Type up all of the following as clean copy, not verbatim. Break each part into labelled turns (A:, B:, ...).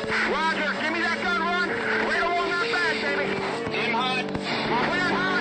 A: Roger, give me that gun, run. Right along that back, baby. Aim hot. Clear hot.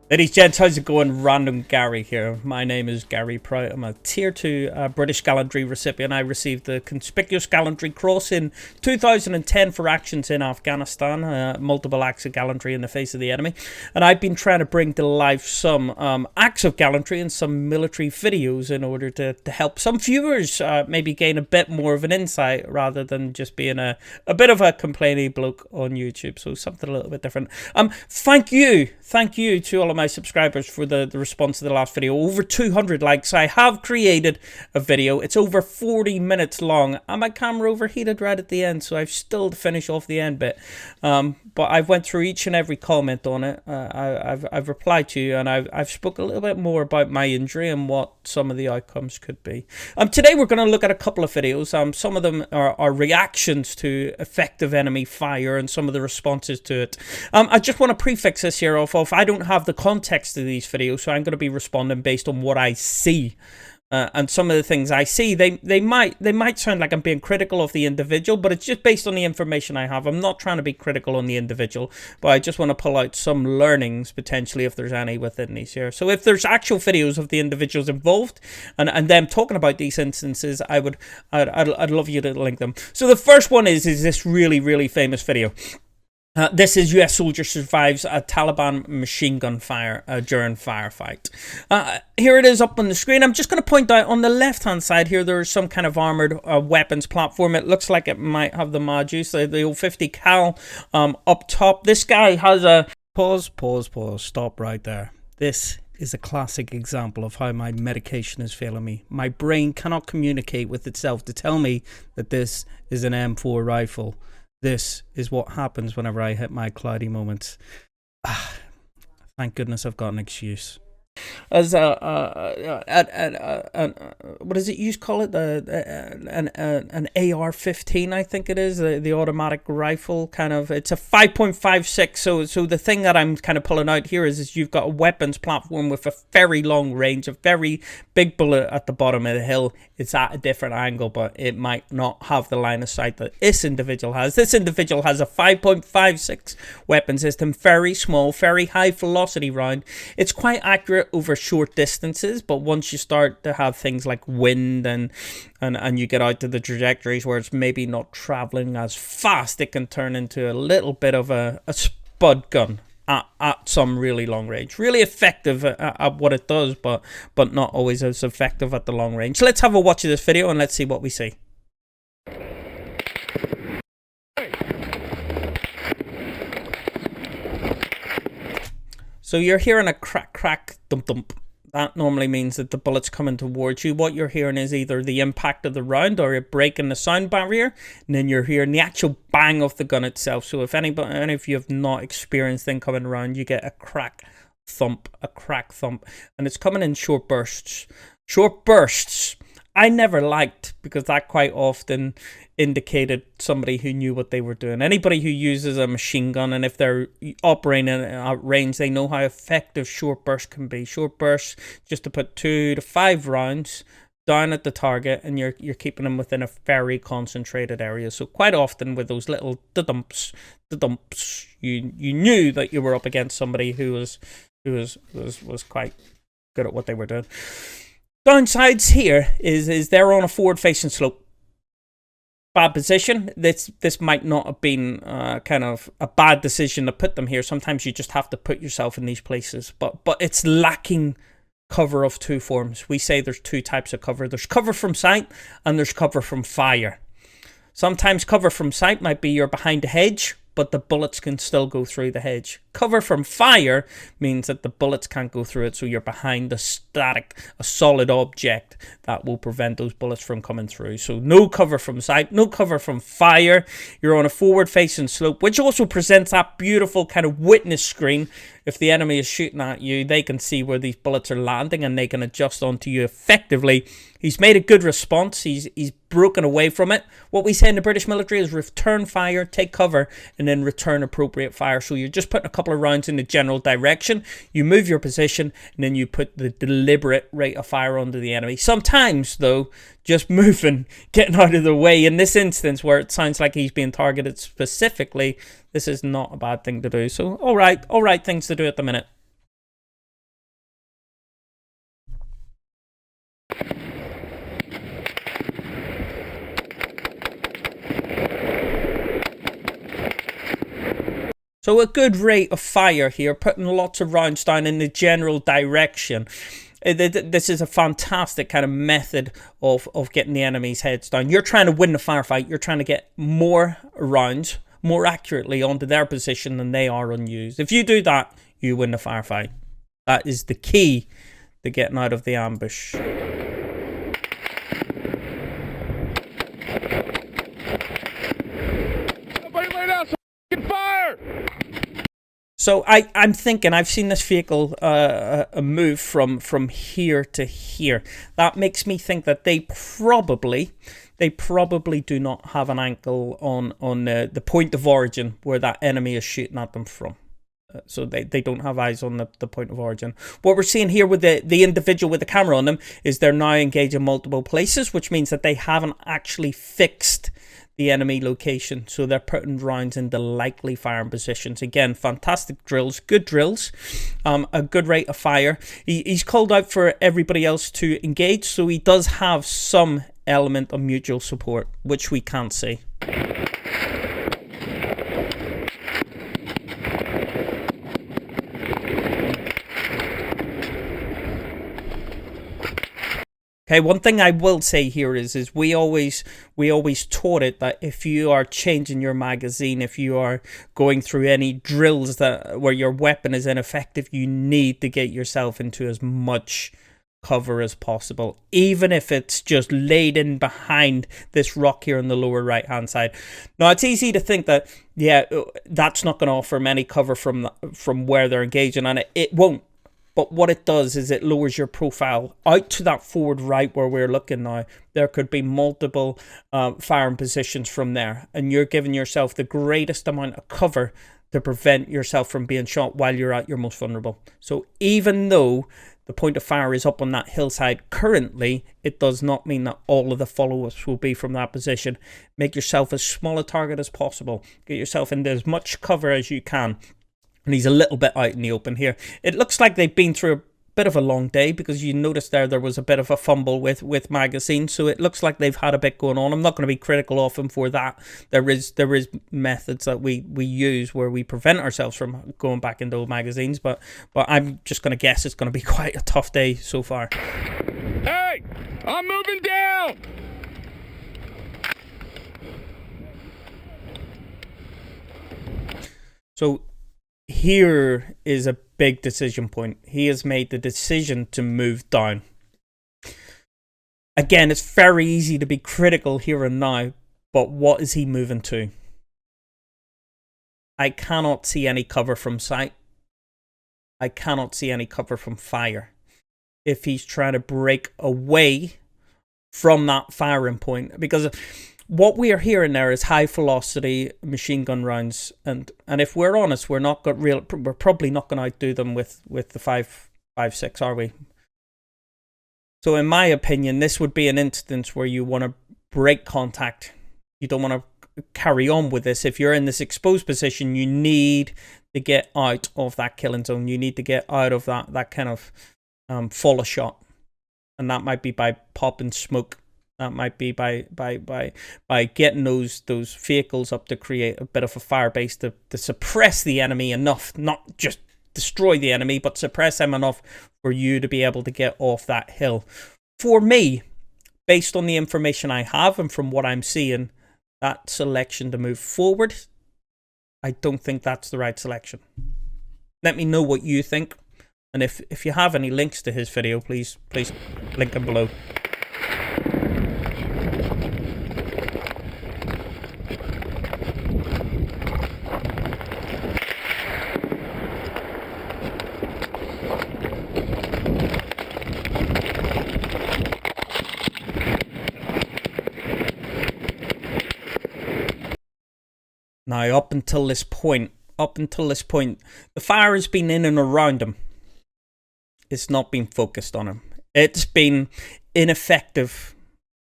B: Ladies and gents, how's it going? Random Gary here. My name is Gary Prout. I'm a Tier 2 British Gallantry recipient. I received the Conspicuous Gallantry Cross in 2010 for actions in Afghanistan, multiple acts of gallantry in the face of the enemy. And I've been trying to bring to life some acts of gallantry and some military videos in order to help some viewers maybe gain a bit more of an insight rather than just being a bit of a complaining bloke on YouTube. So something a little bit different. Thank you to all of my subscribers for the response to the last video. Over 200 likes. I have created a video. It's over 40 minutes long and my camera overheated right at the end, so I've still to finish off the end bit, but I've went through each and every comment on it. I've replied to you, and I've spoke a little bit more about my injury and what some of the outcomes could be. Today we're going to look at a couple of videos. Some of them are reactions to effective enemy fire and some of the responses to it. I just want to prefix this here off I don't have the context of these videos, so I'm going to be responding based on what I see. And some of the things I see, they might sound like I'm being critical of the individual, but it's just based on the information I have. I'm not trying to be critical on the individual, but I just want to pull out some learnings, potentially, if there's any within these here. So if there's actual videos of the individuals involved and them talking about these instances, I'd love you to link them. So the first one is this really famous video. This is US soldier survives a Taliban machine gun fire during firefight. Here it is up on the screen. I'm just going to point out on the left hand side here, there's some kind of armored weapons platform. It looks like it might have the mod use, the old 50 cal up top. This guy has a... Pause, stop right there. This is a classic example of how my medication is failing me. My brain cannot communicate with itself to tell me that this is an M4 rifle. This is what happens whenever I hit my cloudy moments. Thank goodness I've got an excuse. As what is it you call it? An AR-15, I think it is, the automatic rifle kind of. It's a 5.56. So the thing that I'm kind of pulling out here is you've got a weapons platform with a very long range, a very big bullet at the bottom of the hill. It's at a different angle, but it might not have the line of sight that this individual has. This individual has a 5.56 weapon system, very small, very high velocity round. It's quite accurate over short distances, but once you start to have things like wind and you get out to the trajectories where it's maybe not traveling as fast, it can turn into a little bit of a spud gun at some really long range. Really effective at what it does, but not always as effective at the long range. So let's have a watch of this video and let's see what we see. So you're hearing a crack, thump. That normally means that the bullet's coming towards you. What you're hearing is either the impact of the round or a break in the sound barrier. And then you're hearing the actual bang of the gun itself. So if any of you have not experienced incoming round, you get a crack thump. And it's coming in short bursts. I never liked, because that quite often indicated somebody who knew what they were doing. Anybody who uses a machine gun, and if they're operating at range, they know how effective short bursts can be. Short bursts, just to put 2 to 5 rounds down at the target, and you're keeping them within a very concentrated area. So quite often with those little dumps, you knew that you were up against somebody who was quite good at what they were doing. Downsides here is they're on a forward-facing slope. Bad position. This might not have been kind of a bad decision to put them here. Sometimes you just have to put yourself in these places. But it's lacking cover of two forms. We say there's two types of cover. There's cover from sight and there's cover from fire. Sometimes cover from sight might be you're behind a hedge, but the bullets can still go through the hedge. Cover from fire means that the bullets can't go through it, so you're behind a solid object that will prevent those bullets from coming through. So no cover from sight, no cover from fire. You're on a forward-facing slope, which also presents that beautiful kind of witness screen. if the enemy is shooting at you, they can see where these bullets are landing and they can adjust onto you effectively. He's made a good response. He's broken away from it. What we say in the British military is return fire, take cover, and then return appropriate fire. So you're just putting a couple of rounds in the general direction. You move your position, and then you put the deliberate rate of fire onto the enemy. Sometimes, though, just moving, getting out of the way. In this instance, where it sounds like he's being targeted specifically, this is not a bad thing to do. So, all right things to do at the minute. So a good rate of fire here, putting lots of rounds down in the general direction. This is a fantastic kind of method of getting the enemy's heads down. You're trying to win the firefight. You're trying to get more rounds, more accurately onto their position than they are unused. If you do that, you win the firefight. That is the key to getting out of the ambush.
A: Somebody lay down some fire!
B: So I'm thinking, I've seen this vehicle move from here to here. That makes me think that they probably do not have an angle on the point of origin where that enemy is shooting at them from. So they don't have eyes on the point of origin. What we're seeing here with the individual with the camera on them is they're now engaged in multiple places, which means that they haven't actually fixed the enemy location. So they're putting rounds into likely firing positions. Again, fantastic drills, good drills, a good rate of fire. He's called out for everybody else to engage, so he does have some element of mutual support, which we can't see. Okay, one thing I will say here is we always taught it that if you are changing your magazine, if you are going through any drills where your weapon is ineffective, you need to get yourself into as much cover as possible, even if it's just laid in behind this rock here on the lower right hand side. Now, it's easy to think that, yeah, that's not going to offer them any cover from where they're engaging, and it won't. But what it does is it lowers your profile out to that forward right where we're looking now. There could be multiple firing positions from there, and you're giving yourself the greatest amount of cover to prevent yourself from being shot while you're at your most vulnerable. So even though the point of fire is up on that hillside currently, it does not mean that all of the follow-ups will be from that position. Make yourself as small a target as possible. Get yourself into as much cover as you can. And he's a little bit out in the open here. It looks like they've been through a bit of a long day, because you noticed there was a bit of a fumble with magazine. So it looks like they've had a bit going on. I'm not going to be critical of him for that. There is methods that we use where we prevent ourselves from going back into old magazines. But I'm just going to guess it's going to be quite a tough day so far.
A: Hey, I'm moving down!
B: So here is a big decision point. He has made the decision to move down. Again, it's very easy to be critical here and now, but what is he moving to? I cannot see any cover from sight. I cannot see any cover from fire. If he's trying to break away from that firing point, because what we are hearing there is high velocity machine gun rounds, and if we're honest, we're probably not going to outdo them with the 5.56, are we? So in my opinion, this would be an instance where you want to break contact. You don't want to carry on with this. If you're in this exposed position, you need to get out of that killing zone. You need to get out of that kind of follow shot, and that might be by popping smoke. That might be by getting those vehicles up to create a bit of a fire base to suppress the enemy enough, not just destroy the enemy, but suppress them enough for you to be able to get off that hill. For me, based on the information I have and from what I'm seeing, that selection to move forward, I don't think that's the right selection. Let me know what you think, and if you have any links to his video, please link them below. Now, up until this point, the fire has been in and around him. It's not been focused on him. It's been ineffective,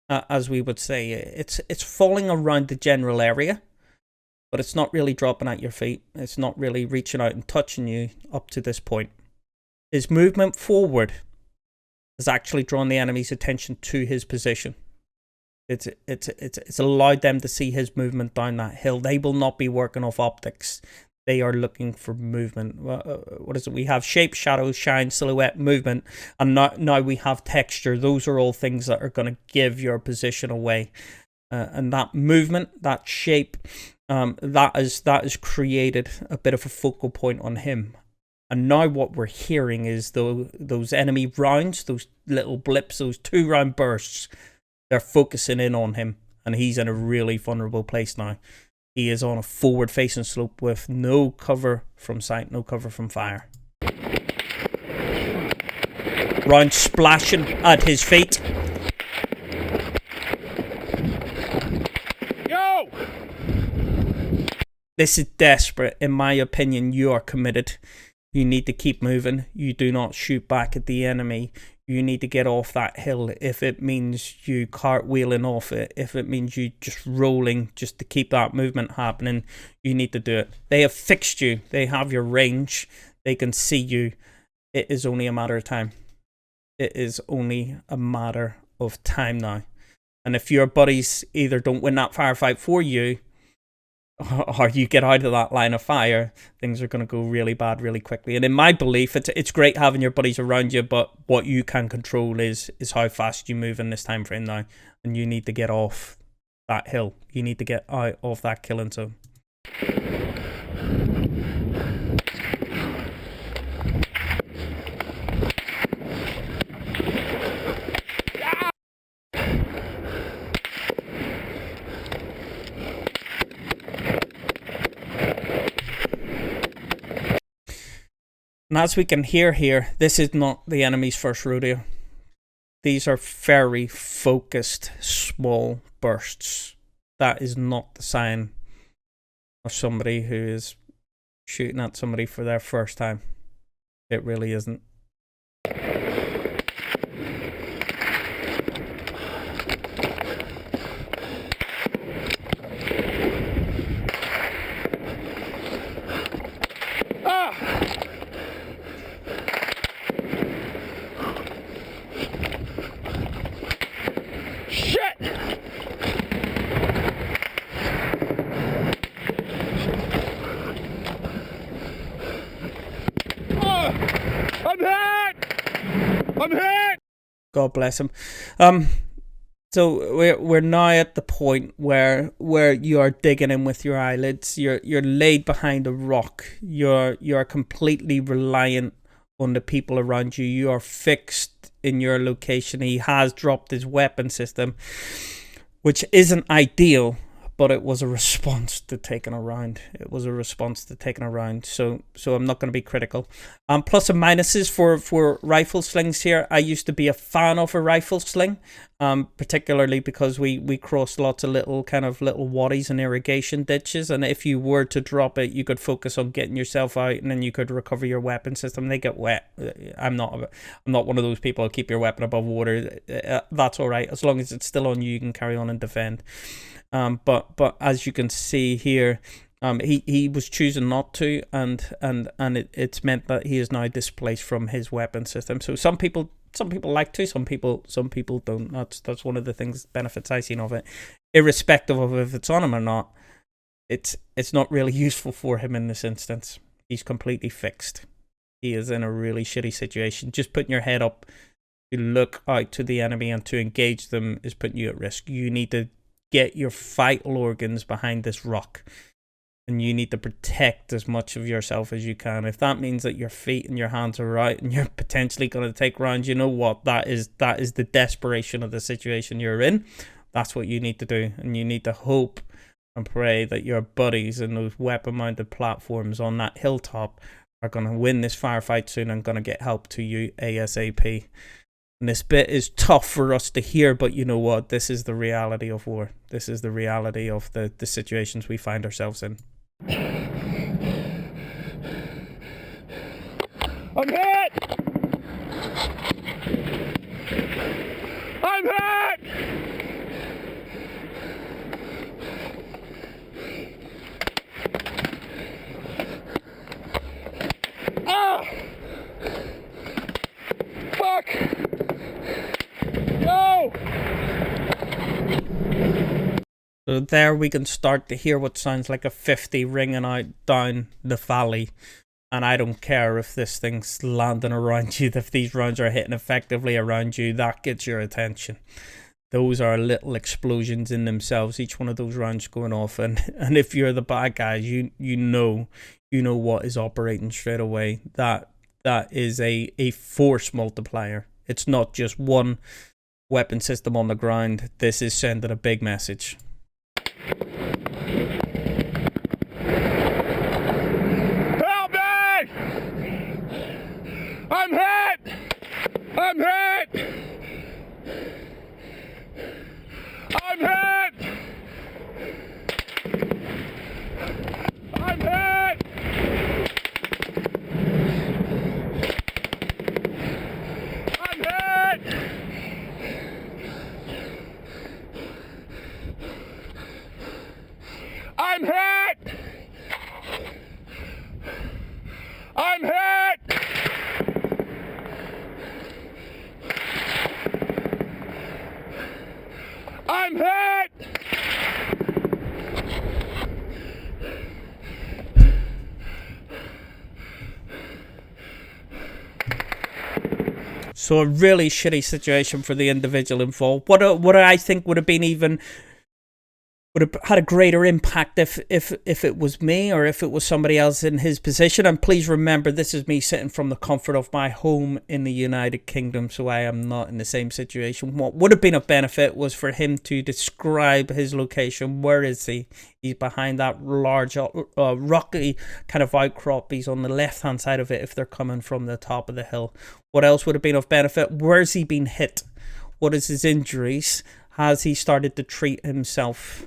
B: as we would say. It's falling around the general area, but it's not really dropping at your feet. It's not really reaching out and touching you up to this point. His movement forward has actually drawn the enemy's attention to his position. It's allowed them to see his movement down that hill. They will not be working off optics. They are looking for movement. What is it? We have shape, shadow, shine, silhouette, movement, and now we have texture. Those are all things that are going to give your position away. And that movement, that shape, that has created a bit of a focal point on him. And now what we're hearing is those enemy rounds, those little blips, those 2-round bursts. They're focusing in on him, and he's in a really vulnerable place now. He is on a forward-facing slope with no cover from sight, no cover from fire. Round splashing at his feet.
A: Yo!
B: This is desperate. In my opinion, you are committed. You need to keep moving. You do not shoot back at the enemy. You need to get off that hill. If it means you cartwheeling off it, if it means you just rolling just to keep that movement happening, you need to do it. They have fixed you. They have your range. They can see you. It is only a matter of time. It is only a matter of time now. And if your buddies either don't win that firefight for you, or you get out of that line of fire, things are going to go really bad really quickly. And in my belief, it's great having your buddies around you, but what you can control is how fast you move in this time frame now. And you need to get off that hill. You need to get out of that killing zone. And as we can hear here, this is not the enemy's first rodeo. These are very focused, small bursts. That is not the sign of somebody who is shooting at somebody for their first time. It really isn't.
A: I'm hit!
B: God bless him. So we're now at the point where you are digging in with your eyelids. You're laid behind a rock. You're completely reliant on the people around you. You are fixed in your location. He has dropped his weapon system, which isn't ideal, but it was a response to taking a round. It was a response to taking a round. So I'm not going to be critical. Plus and minuses for rifle slings here. I used to be a fan of a rifle sling, particularly because we crossed lots of little waddies and irrigation ditches. And if you were to drop it, you could focus on getting yourself out, and then you could recover your weapon system. They get wet. I'm not one of those people who keep your weapon above water. That's all right. As long as it's still on you, you can carry on and defend. But as you can see here, he was choosing not to, and it's meant that he is now displaced from his weapon system. So some people like to, some people don't. That's one of the benefits I've seen of it. Irrespective of if it's on him or not, it's not really useful for him in this instance. He's completely fixed. He is in a really shitty situation. Just putting your head up to look out to the enemy and to engage them is putting you at risk. You need to get your vital organs behind this rock, and you need to protect as much of yourself as you can. If that means that your feet and your hands are out and you're potentially going to take rounds, you know what, that is the desperation of the situation you're in. That's what you need to do, and you need to hope and pray that your buddies in those weapon mounted platforms on that hilltop are going to win this firefight soon and going to get help to you ASAP. And this bit is tough for us to hear, but you know what? This is the reality of war. This is the reality of the situations we find ourselves in.
A: I'm hit! I'm hit! Ah! Fuck! No!
B: So there we can start to hear what sounds like a 50 ringing out down the valley. And I don't care if this thing's landing around you, if these rounds are hitting effectively around you, that gets your attention. Those are little explosions in themselves, each one of those rounds going off. And if you're the bad guys, you know what is operating straight away. That is a force multiplier. It's not just one weapon system on the ground. This is sending a big message.
A: Help me! I'm hit! I'm hit! I'm hit! I'm hit! I'm hit! I'm hit! I'm hit! I'm hit!
B: So a really shitty situation for the individual involved. What I think would have been even would have had a greater impact if it was me or if it was somebody else in his position. And please remember, this is me sitting from the comfort of my home in the United Kingdom, so I am not in the same situation. What would have been of benefit was for him to describe his location. Where is he? He's behind that large rocky kind of outcrop. He's on the left hand side of it if they're coming from the top of the hill. What else would have been of benefit? Where's he been hit? What is his injuries? Has he started to treat himself?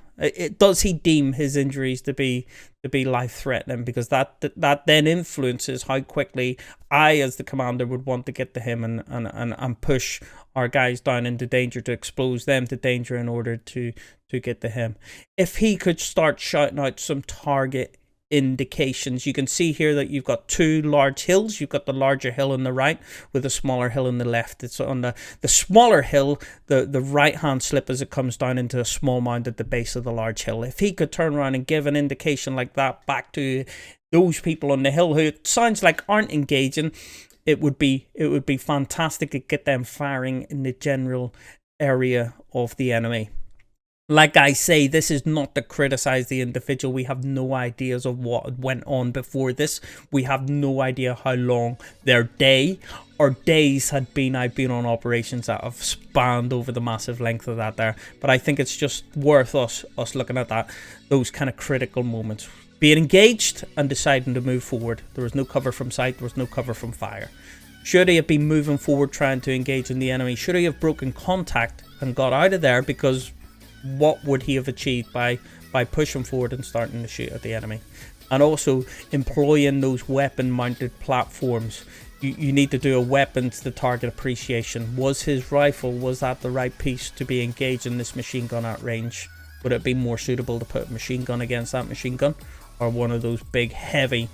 B: Does he deem his injuries to be life-threatening? Because that then influences how quickly I, as the commander, would want to get to him and push our guys down into danger, to expose them to danger in order to get to him. If he could start shouting out some target indications. You can see here that you've got two large hills. You've got the larger hill on the right with a smaller hill on the left. It's on the smaller hill, the right hand slip as it comes down into a small mound at the base of the large hill. If he could turn around and give an indication like that back to those people on the hill who it sounds like aren't engaging, it would be fantastic to get them firing in the general area of the enemy. Like I say, this is not to criticize the individual. We have no ideas of what went on before this. We have no idea how long their day or days had been. I've been on operations that have spanned over the massive length of that there. But I think it's just worth us looking at those kind of critical moments. Being engaged and deciding to move forward. There was no cover from sight. There was no cover from fire. Should he have been moving forward trying to engage in the enemy? Should he have broken contact and got out of there? Because what would he have achieved by pushing forward and starting to shoot at the enemy? And also employing those weapon mounted platforms. You need to do a weapons to target appreciation. Was his rifle, was that the right piece to be engaged in this machine gun at range? Would it be more suitable to put a machine gun against that machine gun, or one of those big heavy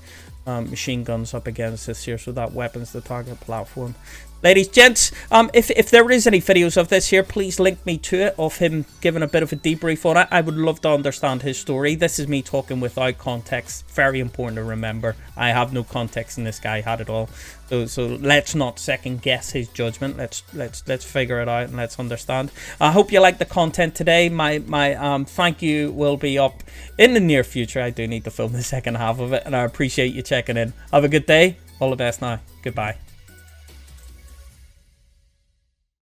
B: machine guns up against this here? So that weapons to target platform. Ladies, gents, if there is any videos of this here, please link me to it, of him giving a bit of a debrief on it. I would love to understand his story. This is me talking without context. Very important to remember. I have no context, and this guy had it all. So let's not second guess his judgment. Let's figure it out and let's understand. I hope you like the content today. My thank you will be up in the near future. I do need to film the second half of it, and I appreciate you checking in. Have a good day. All the best now. Goodbye.